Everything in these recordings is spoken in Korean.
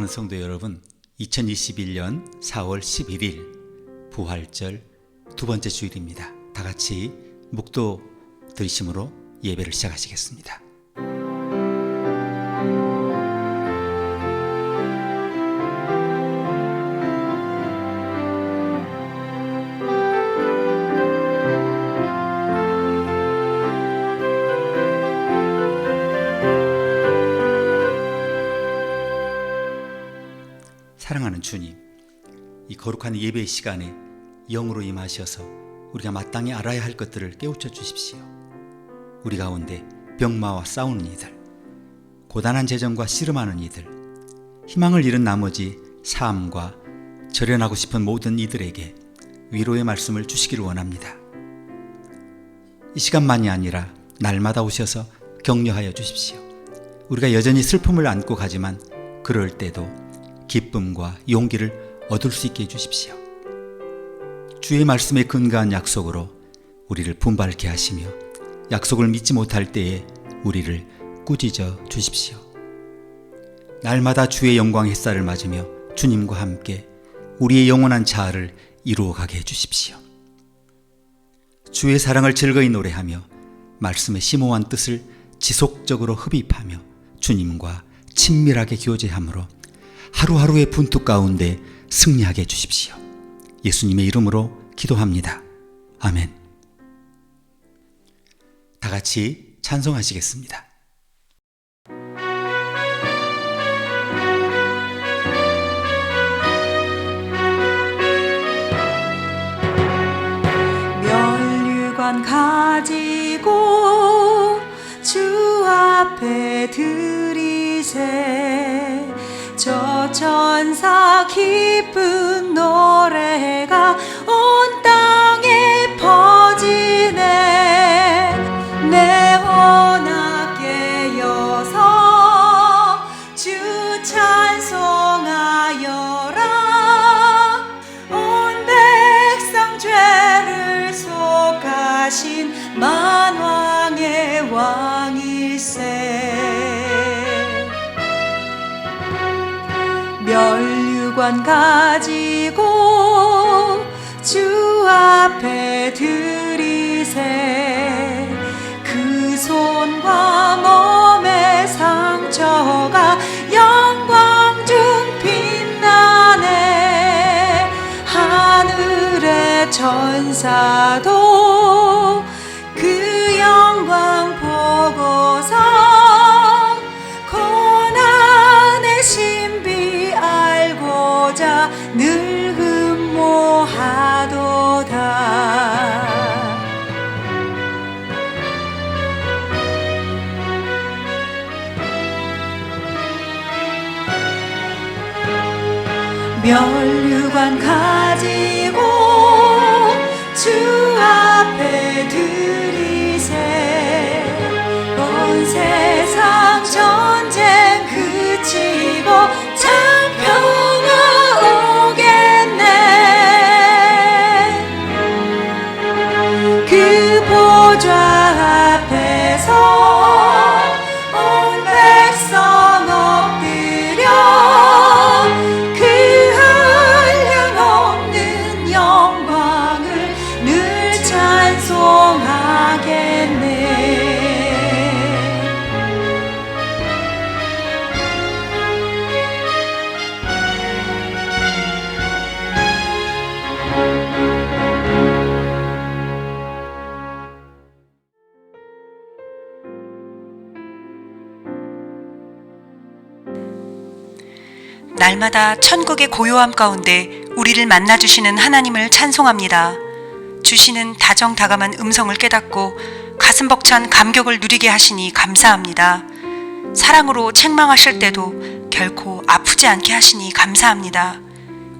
사랑하는 성도 여러분, 2021년 4월 11일 부활절 두 번째 주일입니다. 다 같이 묵도 들으심으로 예배를 시작하시겠습니다. 사랑하는 주님, 이 거룩한 예배의 시간에 영으로 임하셔서 우리가 마땅히 알아야 할 것들을 깨우쳐 주십시오. 우리 가운데 병마와 싸우는 이들, 고단한 재정과 씨름하는 이들, 희망을 잃은 나머지 삶과 절연하고 싶은 모든 이들에게 위로의 말씀을 주시기를 원합니다. 이 시간만이 아니라 날마다 오셔서 격려하여 주십시오. 우리가 여전히 슬픔을 안고 가지만 그럴 때도 기쁨과 용기를 얻을 수 있게 해주십시오. 주의 말씀에 근거한 약속으로 우리를 분발케 하시며 약속을 믿지 못할 때에 우리를 꾸짖어 주십시오. 날마다 주의 영광 햇살을 맞으며 주님과 함께 우리의 영원한 자아를 이루어가게 해주십시오. 주의 사랑을 즐거이 노래하며 말씀의 심오한 뜻을 지속적으로 흡입하며 주님과 친밀하게 교제함으로 하루하루의 분투 가운데 승리하게 해주십시오. 예수님의 이름으로 기도합니다. 아멘. 다 같이 찬송하시겠습니다. 면류관 가지고 주 앞에 들이세 저 천사 기쁜 노래가 온 땅에 퍼지네. 내 혼악 깨어서 주 찬송하여라. 온 백성 죄를 속하신 만왕의 왕일세. 면류관 가지고 주 앞에 들이세 그 손과 몸의 상처가 영광 중 빛나네. 하늘의 천사도 그 영광 보고서 고난의 신비 알고자 늘 흠모하도다. 면류관 가지고 주 앞에 들이세 온 세상 전쟁 그치고 참 평화 오겠네. 그 보좌 앞에서 온 백성 엎드려 그 한량없는 영광을 늘 찬송하겠네. 날마다 천국의 고요함 가운데 우리를 만나주시는 하나님을 찬송합니다. 주시는 다정다감한 음성을 깨닫고 가슴 벅찬 감격을 누리게 하시니 감사합니다. 사랑으로 책망하실 때도 결코 아프지 않게 하시니 감사합니다.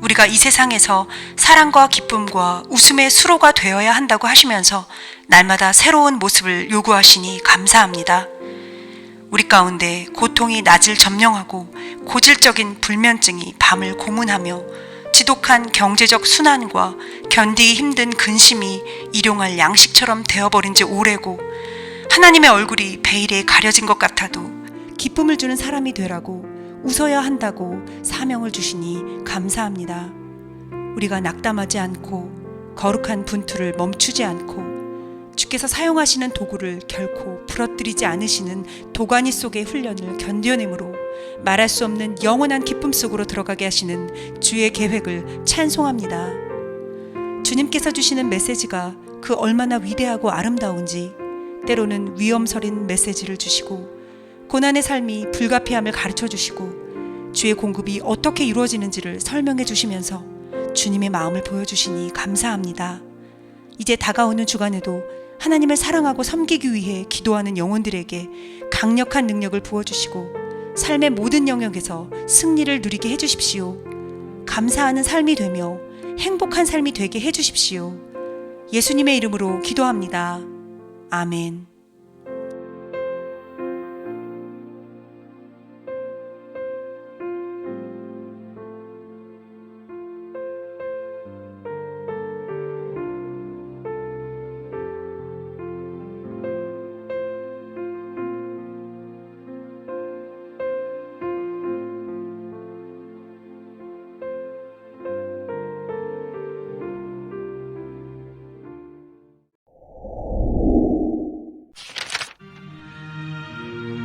우리가 이 세상에서 사랑과 기쁨과 웃음의 수로가 되어야 한다고 하시면서 날마다 새로운 모습을 요구하시니 감사합니다. 우리 가운데 고통이 낮을 점령하고 고질적인 불면증이 밤을 고문하며 지독한 경제적 순환과 견디기 힘든 근심이 일용할 양식처럼 되어버린 지 오래고 하나님의 얼굴이 베일에 가려진 것 같아도 기쁨을 주는 사람이 되라고 웃어야 한다고 사명을 주시니 감사합니다. 우리가 낙담하지 않고 거룩한 분투를 멈추지 않고 주께서 사용하시는 도구를 결코 부러뜨리지 않으시는 도가니 속의 훈련을 견뎌내므로 말할 수 없는 영원한 기쁨 속으로 들어가게 하시는 주의 계획을 찬송합니다. 주님께서 주시는 메시지가 그 얼마나 위대하고 아름다운지 때로는 위험서린 메시지를 주시고 고난의 삶이 불가피함을 가르쳐 주시고 주의 공급이 어떻게 이루어지는지를 설명해 주시면서 주님의 마음을 보여주시니 감사합니다. 이제 다가오는 주간에도 하나님을 사랑하고 섬기기 위해 기도하는 영혼들에게 강력한 능력을 부어주시고 삶의 모든 영역에서 승리를 누리게 해주십시오. 감사하는 삶이 되며 행복한 삶이 되게 해주십시오. 예수님의 이름으로 기도합니다. 아멘.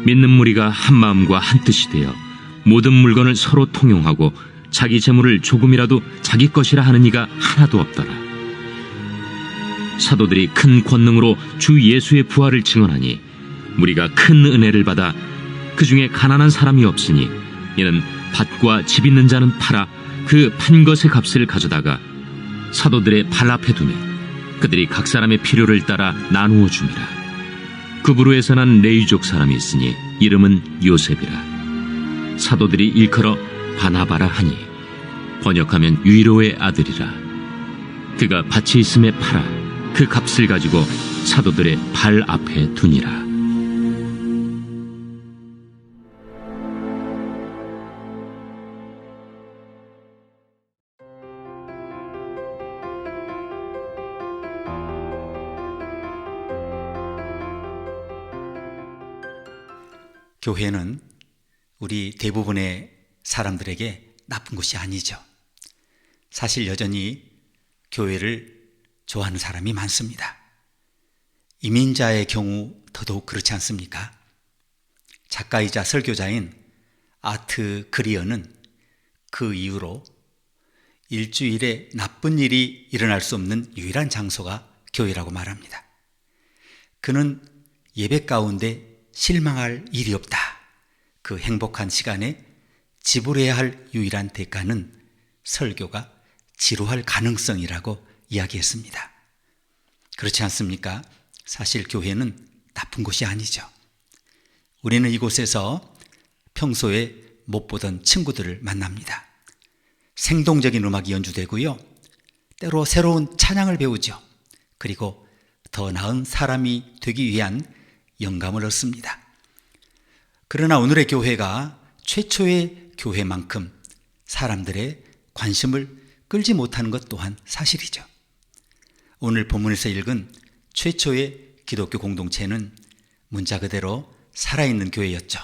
믿는 무리가 한 마음과 한 뜻이 되어 모든 물건을 서로 통용하고 자기 재물을 조금이라도 자기 것이라 하는 이가 하나도 없더라. 사도들이 큰 권능으로 주 예수의 부활을 증언하니 무리가 큰 은혜를 받아 그 중에 가난한 사람이 없으니 이는 밭과 집 있는 자는 팔아 그 판 것의 값을 가져다가 사도들의 발 앞에 두매 그들이 각 사람의 필요를 따라 나누어 줍니다. 그 부류에서 난 레위족 사람이 있으니 이름은 요셉이라. 사도들이 일컬어 바나바라 하니 번역하면 위로의 아들이라. 그가 밭이 있음에 팔아 그 값을 가지고 사도들의 발 앞에 두니라. 교회는 우리 대부분의 사람들에게 나쁜 곳이 아니죠. 사실 여전히 교회를 좋아하는 사람이 많습니다. 이민자의 경우 더더욱 그렇지 않습니까? 작가이자 설교자인 아트 그리어는 그 이후로 일주일에 나쁜 일이 일어날 수 없는 유일한 장소가 교회라고 말합니다. 그는 예배 가운데 실망할 일이 없다. 그 행복한 시간에 지불해야 할 유일한 대가는 설교가 지루할 가능성이라고 이야기했습니다. 그렇지 않습니까? 사실 교회는 나쁜 곳이 아니죠. 우리는 이곳에서 평소에 못 보던 친구들을 만납니다. 생동적인 음악이 연주되고요. 때로 새로운 찬양을 배우죠. 그리고 더 나은 사람이 되기 위한 영감을 얻습니다. 그러나 오늘의 교회가 최초의 교회만큼 사람들의 관심을 끌지 못하는 것 또한 사실이죠. 오늘 본문에서 읽은 최초의 기독교 공동체는 문자 그대로 살아있는 교회였죠.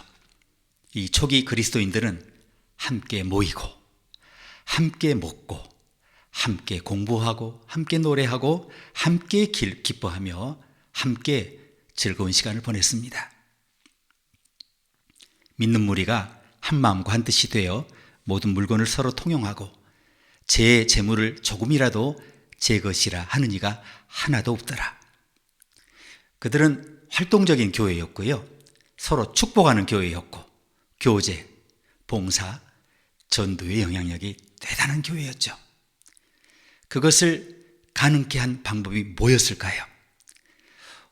이 초기 그리스도인들은 함께 모이고 함께 먹고 함께 공부하고 함께 노래하고 함께 기뻐하며 함께 즐거운 시간을 보냈습니다. 믿는 무리가 한 마음과 한 뜻이 되어 모든 물건을 서로 통용하고 제 재물을 조금이라도 제 것이라 하는 이가 하나도 없더라. 그들은 활동적인 교회였고요. 서로 축복하는 교회였고 교제, 봉사, 전도의 영향력이 대단한 교회였죠. 그것을 가능케 한 방법이 뭐였을까요?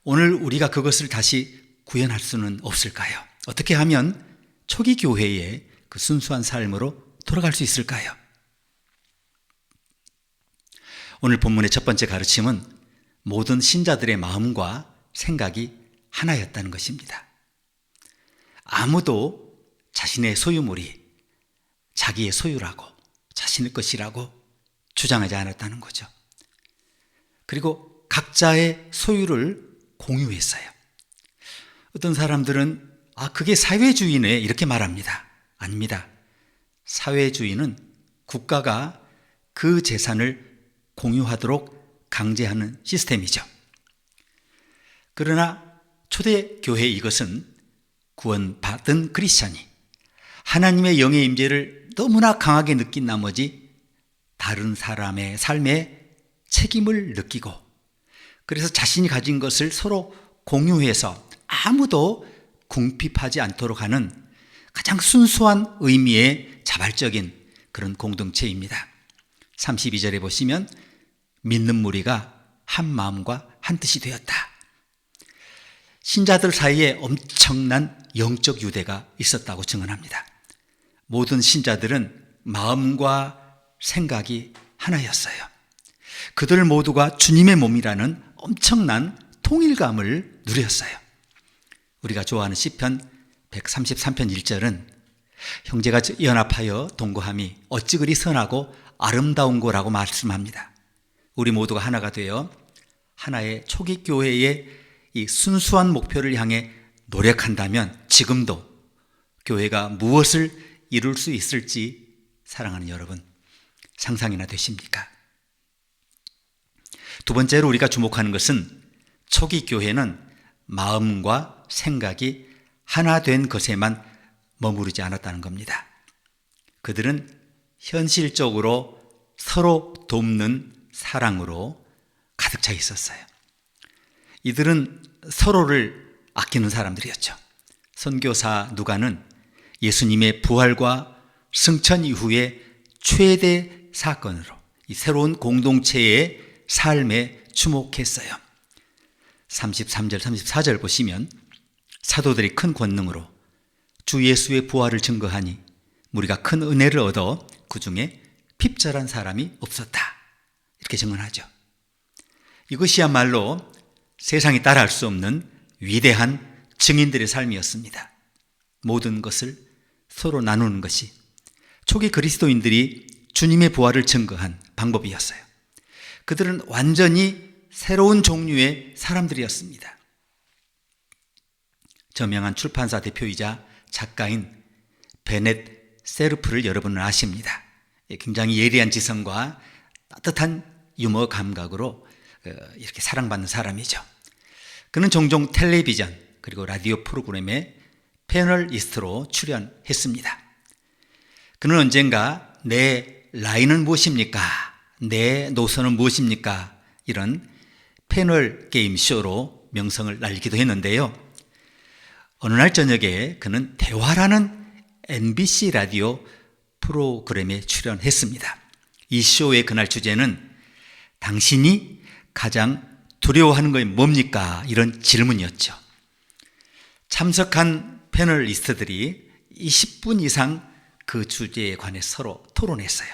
오늘 우리가 그것을 다시 구현할 수는 없을까요? 어떻게 하면 초기 교회의 그 순수한 삶으로 돌아갈 수 있을까요? 오늘 본문의 첫 번째 가르침은 모든 신자들의 마음과 생각이 하나였다는 것입니다. 아무도 자신의 소유물이 자기의 소유라고 자신의 것이라고 주장하지 않았다는 거죠. 그리고 각자의 소유를 공유했어요. 어떤 사람들은 그게 사회주의네 이렇게 말합니다. 아닙니다. 사회주의는 국가가 그 재산을 공유하도록 강제하는 시스템이죠. 그러나 초대교회 이것은 구원받은 크리스찬이 하나님의 영의 임재를 너무나 강하게 느낀 나머지 다른 사람의 삶에 책임을 느끼고, 그래서 자신이 가진 것을 서로 공유해서 아무도 궁핍하지 않도록 하는 가장 순수한 의미의 자발적인 그런 공동체입니다. 32절에 보시면 믿는 무리가 한 마음과 한 뜻이 되었다. 신자들 사이에 엄청난 영적 유대가 있었다고 증언합니다. 모든 신자들은 마음과 생각이 하나였어요. 그들 모두가 주님의 몸이라는 엄청난 통일감을 누렸어요. 우리가 좋아하는 시편 133편 1절은 형제가 연합하여 동거함이 어찌 그리 선하고 아름다운 거라고 말씀합니다. 우리 모두가 하나가 되어 하나의 초기 교회의 이 순수한 목표를 향해 노력한다면 지금도 교회가 무엇을 이룰 수 있을지 사랑하는 여러분, 상상이나 되십니까? 두 번째로 우리가 주목하는 것은 초기 교회는 마음과 생각이 하나 된 것에만 머무르지 않았다는 겁니다. 그들은 현실적으로 서로 돕는 사랑으로 가득 차 있었어요. 이들은 서로를 아끼는 사람들이었죠. 선교사 누가는 예수님의 부활과 승천 이후의 최대 사건으로 이 새로운 공동체의 삶에 주목했어요. 33절, 34절 보시면 사도들이 큰 권능으로 주 예수의 부활을 증거하니 우리가 큰 은혜를 얻어 그 중에 핍절한 사람이 없었다. 이렇게 증언하죠. 이것이야말로 세상이 따라할 수 없는 위대한 증인들의 삶이었습니다. 모든 것을 서로 나누는 것이 초기 그리스도인들이 주님의 부활을 증거한 방법이었어요. 그들은 완전히 새로운 종류의 사람들이었습니다. 저명한 출판사 대표이자 작가인 베넷 세르프를 여러분은 아십니다. 굉장히 예리한 지성과 따뜻한 유머 감각으로 이렇게 사랑받는 사람이죠. 그는 종종 텔레비전 그리고 라디오 프로그램에 패널리스트로 출연했습니다. 그는 언젠가 내 라인은 무엇입니까? 내 노선은 무엇입니까? 이런 패널 게임 쇼로 명성을 날리기도 했는데요. 어느 날 저녁에 그는 대화라는 MBC 라디오 프로그램에 출연했습니다. 이 쇼의 그날 주제는 당신이 가장 두려워하는 것이 뭡니까? 이런 질문이었죠. 참석한 패널리스트들이 20분 이상 그 주제에 관해 서로 토론했어요.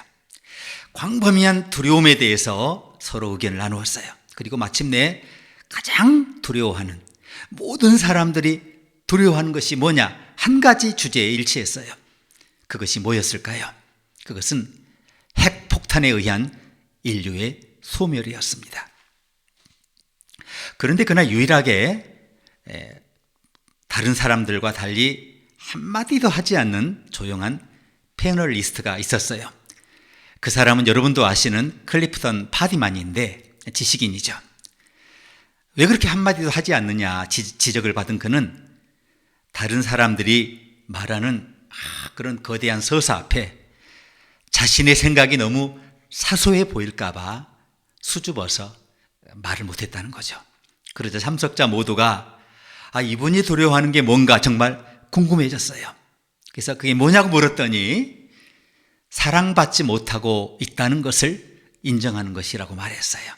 광범위한 두려움에 대해서 서로 의견을 나누었어요. 그리고 마침내 가장 두려워하는, 모든 사람들이 두려워하는 것이 뭐냐? 한 가지 주제에 일치했어요. 그것이 뭐였을까요? 그것은 핵폭탄에 의한 인류의 소멸이었습니다. 그런데 그날 유일하게 다른 사람들과 달리 한마디도 하지 않는 조용한 패널리스트가 있었어요. 그 사람은 여러분도 아시는 클리프턴 파디만인데 지식인이죠. 왜 그렇게 한마디도 하지 않느냐 지적을 받은 그는 다른 사람들이 말하는 그런 거대한 서사 앞에 자신의 생각이 너무 사소해 보일까 봐 수줍어서 말을 못했다는 거죠. 그러자 참석자 모두가 이분이 두려워하는 게 뭔가 정말 궁금해졌어요. 그래서 그게 뭐냐고 물었더니 사랑받지 못하고 있다는 것을 인정하는 것이라고 말했어요.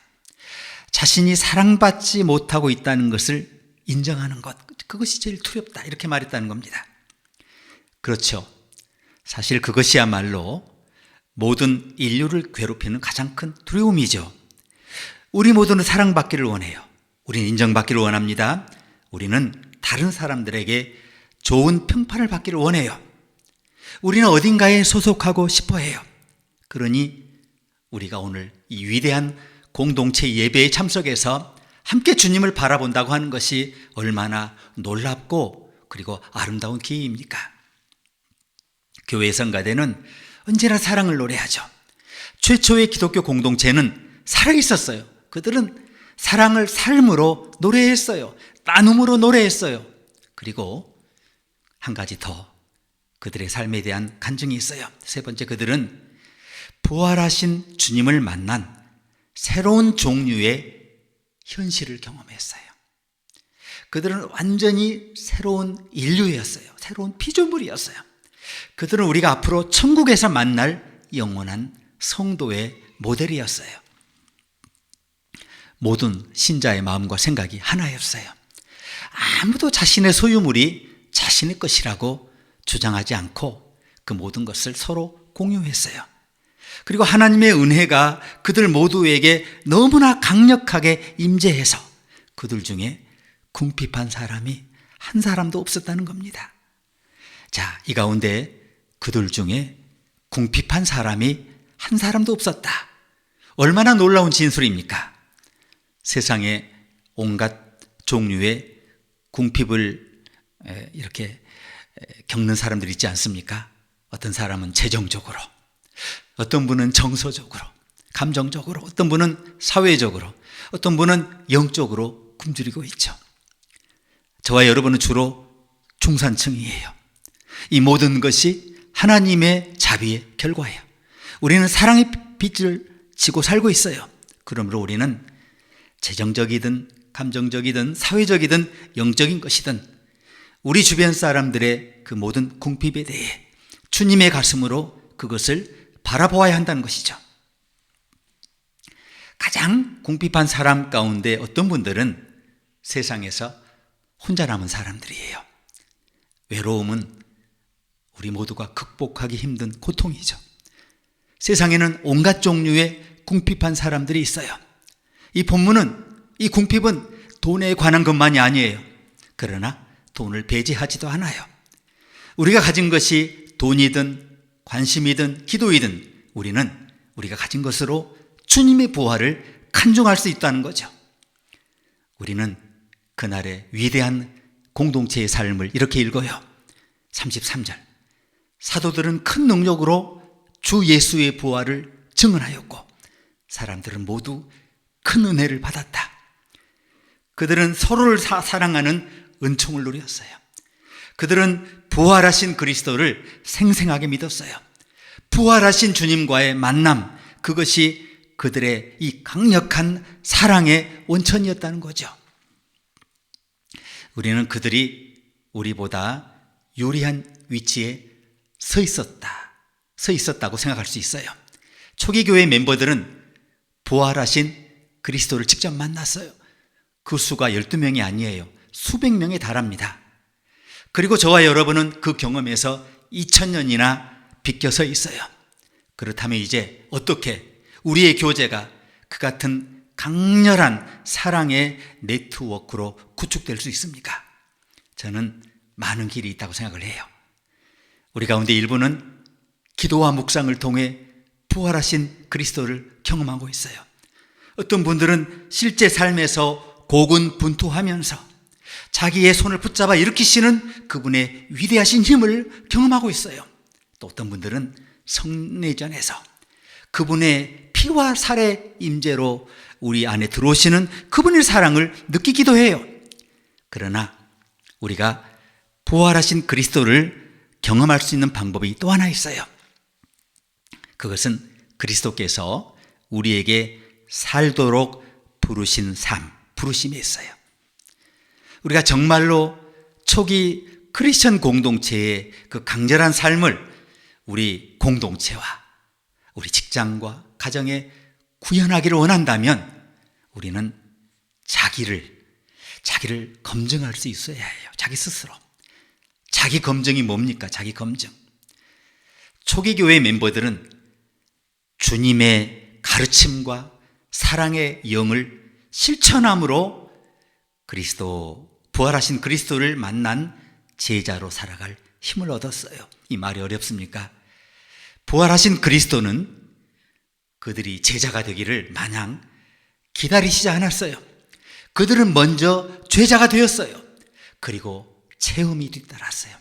자신이 사랑받지 못하고 있다는 것을 인정하는 것, 그것이 제일 두렵다, 이렇게 말했다는 겁니다. 그렇죠. 사실 그것이야말로 모든 인류를 괴롭히는 가장 큰 두려움이죠. 우리 모두는 사랑받기를 원해요. 우리는 인정받기를 원합니다. 우리는 다른 사람들에게 좋은 평판을 받기를 원해요. 우리는 어딘가에 소속하고 싶어 해요. 그러니 우리가 오늘 이 위대한 공동체 예배에 참석해서 함께 주님을 바라본다고 하는 것이 얼마나 놀랍고 그리고 아름다운 기회입니까? 교회 성가대는 언제나 사랑을 노래하죠. 최초의 기독교 공동체는 살아있었어요. 그들은 사랑을 삶으로 노래했어요. 나눔으로 노래했어요. 그리고 한 가지 더 그들의 삶에 대한 간증이 있어요. 세 번째, 그들은 부활하신 주님을 만난 새로운 종류의 현실을 경험했어요. 그들은 완전히 새로운 인류였어요. 새로운 피조물이었어요. 그들은 우리가 앞으로 천국에서 만날 영원한 성도의 모델이었어요. 모든 신자의 마음과 생각이 하나였어요. 아무도 자신의 소유물이 자신의 것이라고 주장하지 않고 그 모든 것을 서로 공유했어요. 그리고 하나님의 은혜가 그들 모두에게 너무나 강력하게 임재해서 그들 중에 궁핍한 사람이 한 사람도 없었다는 겁니다. 자, 이 가운데 그들 중에 궁핍한 사람이 한 사람도 없었다. 얼마나 놀라운 진술입니까? 세상에 온갖 종류의 궁핍을 이렇게 겪는 사람들이 있지 않습니까? 어떤 사람은 재정적으로, 어떤 분은 정서적으로, 감정적으로, 어떤 분은 사회적으로, 어떤 분은 영적으로 굶주리고 있죠. 저와 여러분은 주로 중산층이에요. 이 모든 것이 하나님의 자비의 결과예요. 우리는 사랑의 빚을 지고 살고 있어요. 그러므로 우리는 재정적이든 감정적이든 사회적이든 영적인 것이든 우리 주변 사람들의 그 모든 궁핍에 대해 주님의 가슴으로 그것을 바라보아야 한다는 것이죠. 가장 궁핍한 사람 가운데 어떤 분들은 세상에서 혼자 남은 사람들이에요. 외로움은 우리 모두가 극복하기 힘든 고통이죠. 세상에는 온갖 종류의 궁핍한 사람들이 있어요. 이 본문은, 이 궁핍은 돈에 관한 것만이 아니에요. 그러나 돈을 배제하지도 않아요. 우리가 가진 것이 돈이든 관심이든 기도이든 우리는 우리가 가진 것으로 주님의 부활을 간증할 수 있다는 거죠. 우리는 그날의 위대한 공동체의 삶을 이렇게 읽어요. 33절. 사도들은 큰 능력으로 주 예수의 부활을 증언하였고 사람들은 모두 큰 은혜를 받았다. 그들은 서로를 사랑하는 은총을 누렸어요. 그들은 부활하신 그리스도를 생생하게 믿었어요. 부활하신 주님과의 만남, 그것이 그들의 이 강력한 사랑의 원천이었다는 거죠. 우리는 그들이 우리보다 유리한 위치에 서 있었다고 생각할 수 있어요. 초기 교회 멤버들은 부활하신 그리스도를 직접 만났어요. 그 수가 12명이 아니에요. 수백 명에 달합니다. 그리고 저와 여러분은 그 경험에서 2000년이나 비껴서 있어요. 그렇다면 이제 어떻게 우리의 교제가 그 같은 강렬한 사랑의 네트워크로 구축될 수 있습니까? 저는 많은 길이 있다고 생각을 해요. 우리 가운데 일부는 기도와 묵상을 통해 부활하신 그리스도를 경험하고 있어요. 어떤 분들은 실제 삶에서 고군분투하면서 자기의 손을 붙잡아 일으키시는 그분의 위대하신 힘을 경험하고 있어요. 또 어떤 분들은 성례전에서 그분의 피와 살의 임재로 우리 안에 들어오시는 그분의 사랑을 느끼기도 해요. 그러나 우리가 부활하신 그리스도를 경험할 수 있는 방법이 또 하나 있어요. 그것은 그리스도께서 우리에게 살도록 부르신 삶, 부르심이 있어요. 우리가 정말로 초기 크리스천 공동체의 그 강렬한 삶을 우리 공동체와 우리 직장과 가정에 구현하기를 원한다면 우리는 자기를 검증할 수 있어야 해요. 자기 스스로. 자기 검증이 뭡니까? 자기 검증. 초기 교회 멤버들은 주님의 가르침과 사랑의 영을 실천함으로 부활하신 그리스도를 만난 제자로 살아갈 힘을 얻었어요. 이 말이 어렵습니까? 부활하신 그리스도는 그들이 제자가 되기를 마냥 기다리시지 않았어요. 그들은 먼저 죄자가 되었어요. 그리고 체험이 뒤따랐어요.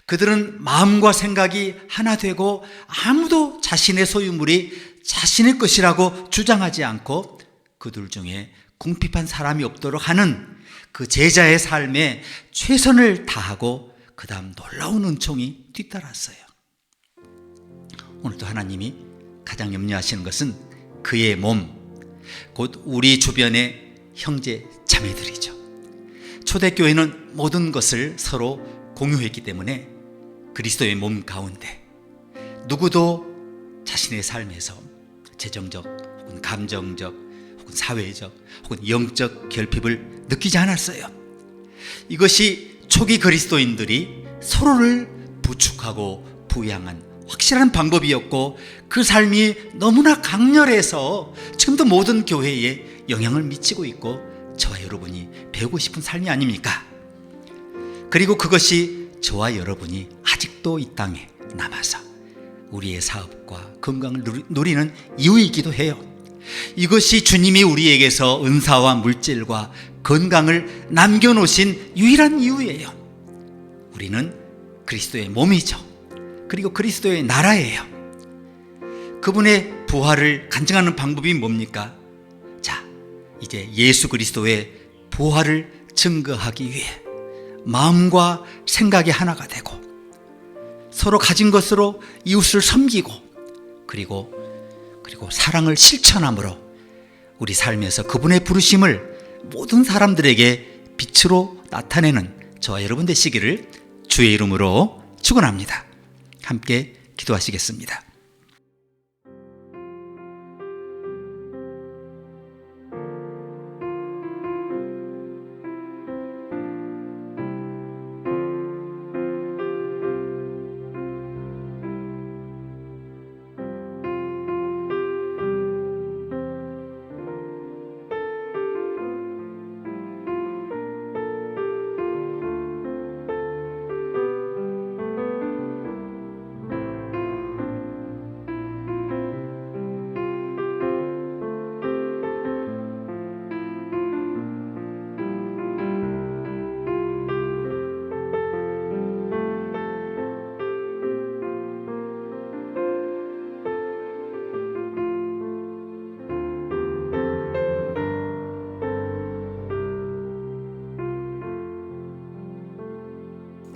그들은 마음과 생각이 하나 되고 아무도 자신의 소유물이 자신의 것이라고 주장하지 않고 그들 중에 궁핍한 사람이 없도록 하는 그 제자의 삶에 최선을 다하고 그 다음 놀라운 은총이 뒤따랐어요. 오늘도 하나님이 가장 염려하시는 것은 그의 몸, 곧 우리 주변의 형제 자매들이죠. 초대교회는 모든 것을 서로 공유했기 때문에 그리스도의 몸 가운데 누구도 자신의 삶에서 재정적 혹은 감정적 혹은 사회적 혹은 영적 결핍을 느끼지 않았어요. 이것이 초기 그리스도인들이 서로를 부축하고 부양한 확실한 방법이었고 그 삶이 너무나 강렬해서 지금도 모든 교회에 영향을 미치고 있고 저와 여러분이 배우고 싶은 삶이 아닙니까? 그리고 그것이 저와 여러분이 아직도 이 땅에 남아서 우리의 사업과 건강을 누리는 이유이기도 해요. 이것이 주님이 우리에게서 은사와 물질과 건강을 남겨놓으신 유일한 이유예요. 우리는 그리스도의 몸이죠. 그리고 그리스도의 나라예요. 그분의 부활을 간증하는 방법이 뭡니까? 자, 이제 예수 그리스도의 부활을 증거하기 위해 마음과 생각이 하나가 되고 서로 가진 것으로 이웃을 섬기고 그리고 사랑을 실천함으로 우리 삶에서 그분의 부르심을 모든 사람들에게 빛으로 나타내는 저와 여러분 되시기를 주의 이름으로 축원합니다. 함께 기도하시겠습니다.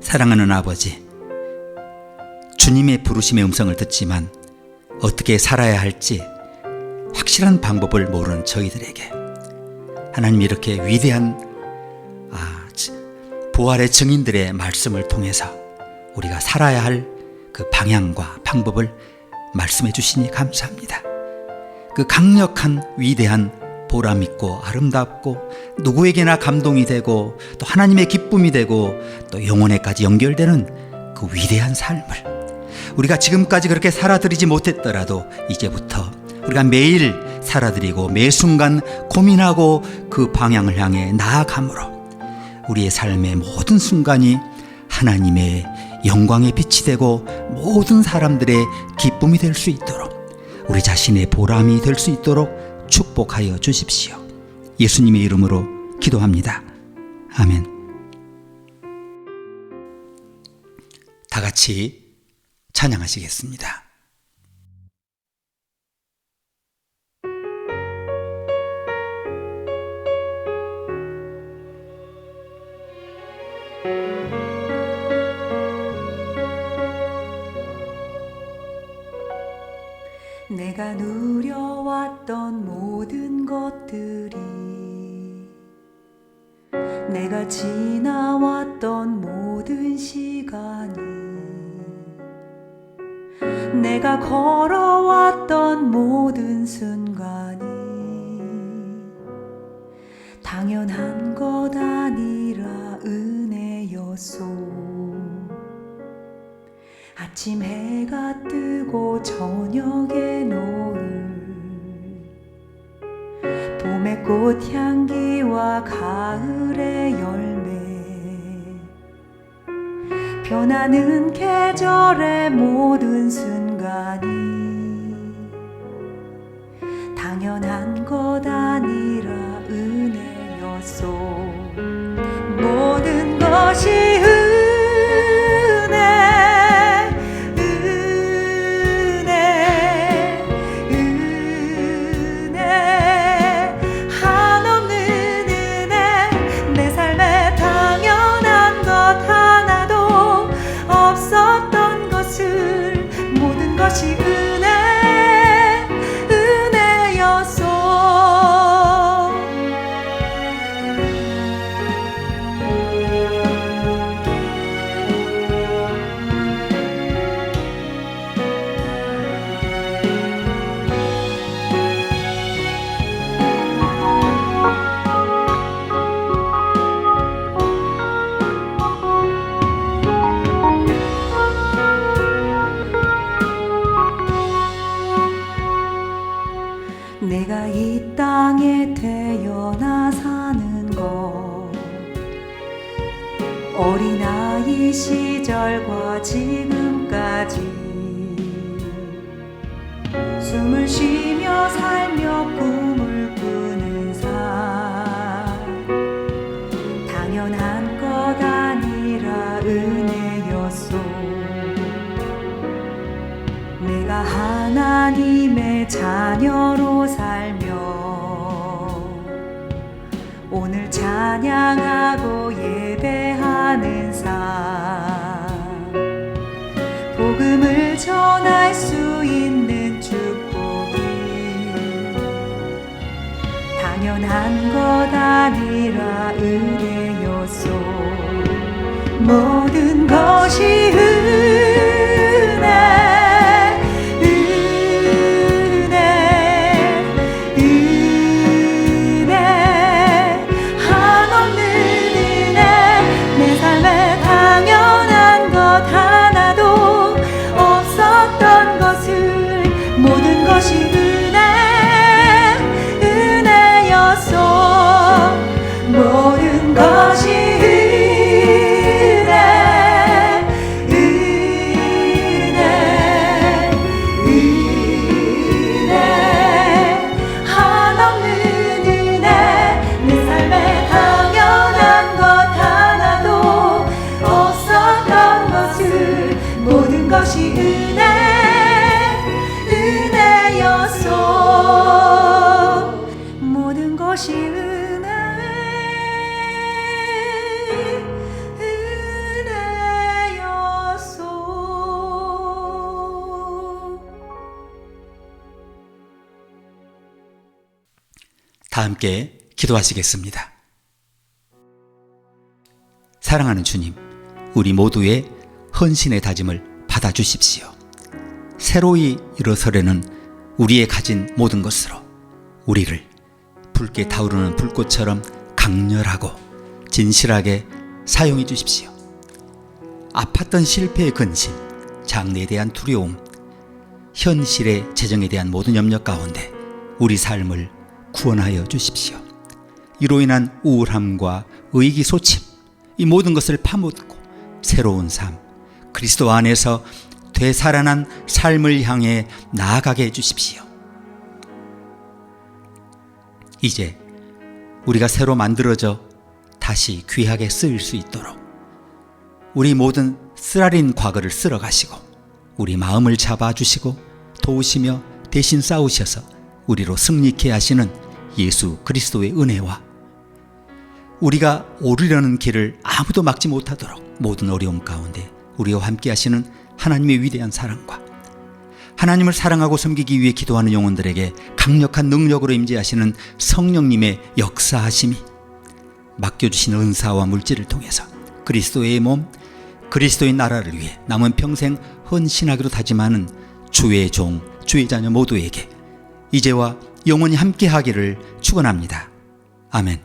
사랑하는 아버지, 주님의 부르심의 음성을 듣지만 어떻게 살아야 할지 확실한 방법을 모르는 저희들에게 하나님 이렇게 위대한 부활의 증인들의 말씀을 통해서 우리가 살아야 할 그 방향과 방법을 말씀해 주시니 감사합니다. 그 강력한 위대한 보람 있고 아름답고 누구에게나 감동이 되고 또 하나님의 기쁨이 되고 또 영혼에까지 연결되는 그 위대한 삶을 우리가 지금까지 그렇게 살아드리지 못했더라도 이제부터 우리가 매일 살아드리고 매 순간 고민하고 그 방향을 향해 나아감으로 우리의 삶의 모든 순간이 하나님의 영광의 빛이 되고 모든 사람들의 기쁨이 될 수 있도록 우리 자신의 보람이 될 수 있도록 축복하여 주십시오. 예수님의 이름으로 기도합니다. 아멘. 다 같이 찬양하시겠습니다. 내가 누려왔던 모든 것들이 내가 지나왔던 모든 시간이 내가 걸어왔던 모든 순간이 당연한 것 아니라 은혜였소. 아침 해가 뜨고 저녁에 노을 봄의 꽃향기와 가을의 열매 변하는 계절의 모든 순간이 당연한 것 아니라 은혜였소. 모든 것이 은혜 어린아이 시절과 지금까지 숨을 쉬며 살며 꿈을 꾸는 삶, 당연한 것 아니라 은혜였소. 내가 하나님의 자녀로 살며 오늘 찬양하고 예배하는 삶, 복음을 전할 수 있는 축복이 당연한 것 아니라 은혜였소. 모든 것이 은혜, 한없는 은혜. 내 삶에 당연한 것 하나도 없었던 것을 모든 것이 은혜, 은혜였소. 모든 것이 은혜, 은혜, 은혜. 한없는 은혜. 내 삶에 당연한 것 하나도 없었던 것을 모든 것이 은혜, 은혜였소. 모든 것이 은혜, 은혜였소. 다 함께 기도하시겠습니다. 사랑하는 주님, 우리 모두의 헌신의 다짐을 받아주십시오. 새로이 일어서려는 우리의 가진 모든 것으로 우리를 붉게 타오르는 불꽃처럼 강렬하고 진실하게 사용해 주십시오. 아팠던 실패의 근심, 장래에 대한 두려움, 현실의 재정에 대한 모든 염려 가운데 우리 삶을 구원하여 주십시오. 이로 인한 우울함과 의기소침, 이 모든 것을 파묻고 새로운 삶, 그리스도 안에서 되살아난 삶을 향해 나아가게 해주십시오. 이제 우리가 새로 만들어져 다시 귀하게 쓰일 수 있도록 우리 모든 쓰라린 과거를 쓸어가시고 우리 마음을 잡아주시고 도우시며 대신 싸우셔서 우리로 승리케 하시는 예수 그리스도의 은혜와 우리가 오르려는 길을 아무도 막지 못하도록 모든 어려움 가운데 우리와 함께 하시는 하나님의 위대한 사랑과 하나님을 사랑하고 섬기기 위해 기도하는 영혼들에게 강력한 능력으로 임재하시는 성령님의 역사하심이 맡겨주신 은사와 물질을 통해서 그리스도의 몸, 그리스도의 나라를 위해 남은 평생 헌신하기로 다짐하는 주의 종, 주의 자녀 모두에게 이제와 영원히 함께 하기를 축원합니다. 아멘.